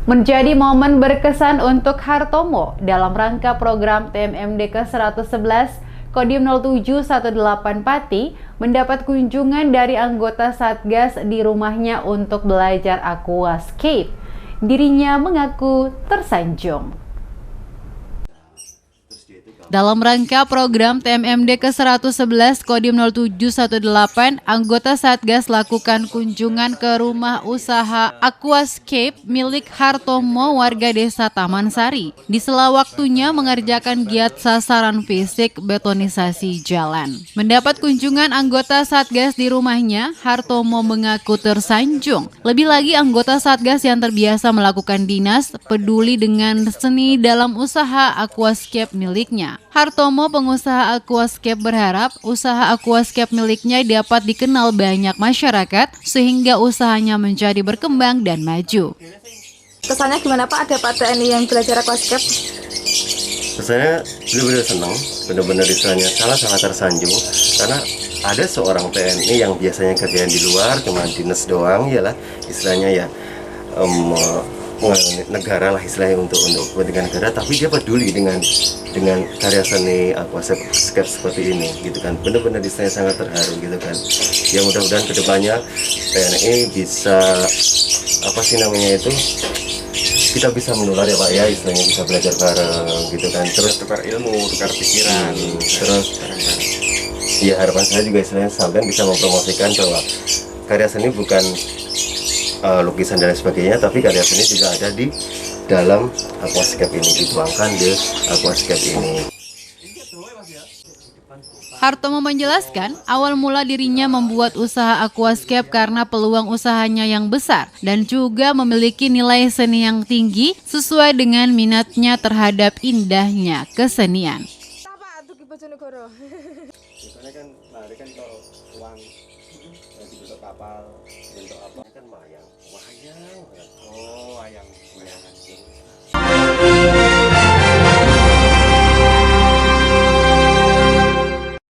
Menjadi momen berkesan untuk Hartomo dalam rangka program TMMD ke-111, Kodim 0718 Pati mendapat kunjungan dari anggota Satgas di rumahnya untuk belajar aquascape. Dirinya mengaku tersanjung. Dalam rangka program TMMD ke-111 Kodim 0718, anggota Satgas lakukan kunjungan ke rumah usaha aquascape milik Hartomo warga desa Taman Sari. Di sela waktunya mengerjakan giat sasaran fisik betonisasi jalan. Mendapat kunjungan anggota Satgas di rumahnya, Hartomo mengaku tersanjung. Lebih lagi anggota Satgas yang terbiasa melakukan dinas peduli dengan seni dalam usaha aquascape miliknya. Hartomo, pengusaha aquascape, berharap usaha aquascape miliknya dapat dikenal banyak masyarakat sehingga usahanya menjadi berkembang dan maju. Kesannya gimana Pak, ada Pak TNI yang belajar aquascape? Saya benar-benar senang, benar-benar istilahnya sangat tersanjung karena ada seorang TNI yang biasanya kerjaan di luar cuma dinas doang, yalah istilahnya ya negara lah istilahnya untuk kepentingan negara, tapi dia peduli dengan karya seni aquascape seperti ini gitu kan. Benar-benar istilahnya sangat terharu gitu kan. Ya mudah-mudahan kedepannya TNI bisa kita bisa menular ya Pak ya, istilahnya bisa belajar bareng gitu kan, terus tukar ilmu, tukar pikiran, terus ya harapan saya juga istilahnya sampai bisa mempromosikan bahwa karya seni bukan lukisan dan sebagainya, tapi karya seni juga ada di dalam aquascape ini, dituangkan di aquascape ini. Hartomo menjelaskan, awal mula dirinya membuat usaha aquascape karena peluang usahanya yang besar dan juga memiliki nilai seni yang tinggi sesuai dengan minatnya terhadap indahnya kesenian. Misalnya kan lari kan kalau uang yang dibentuk kapal, bentuk apa kan wayang. Oh,